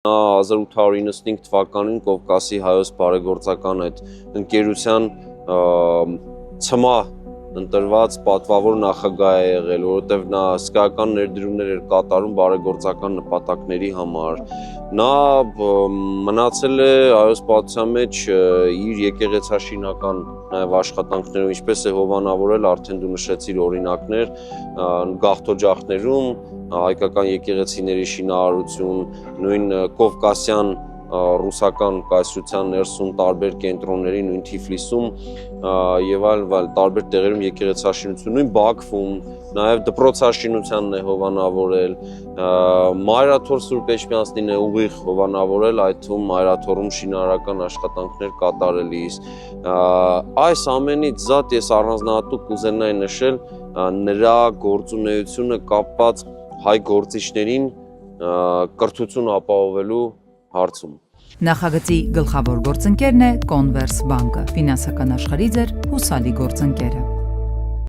Նա 1895 թվականին Կովկասի հայոց բարեգործական այդ ընկերության ցմահ ընտրված պատվավոր նախագահ է եղել, որովհետև նա հսկայական ներդրումներ էր կատարում բարեգործական նպատակների համար։ Նա մնացել է հայոց պատմության մեջ իր եկեղեցաշինական նաև աշխատանքներում, ինչպես է հովանավորել, արդեն դու նշեցիր օրինակներ, գաղթօջախներում, հայկական եկեղեցիների շինարարություն, նույն կովկասյան ռուսական կայսրության ներսում տարբեր կենտրոնների, նույն Թիֆլիսում եւ այլ տարբեր տեղերում եկեղեցաշինություն, նույն Բաքվում, նաեւ դպրոցաշինությանն է հովանավորել, Մայրաթոր Սուրբ Էջմիածնին է ուղիղ հովանավորել, այդ թվում Մայրաթորում շինարարական աշխատանքներ կատարելիս։ Այս ամենից զատ ես առանձնահատուկ կուզենայի նշել նրա գործունեությունը կապված հայ գործիչներին կրթություն ապահովելու հարցում։ Նախագծի գլխավոր գործընկերն է Կոնվերս բանկը, ֆինանսական աշխարհի ձեր հուսալի գործընկերը։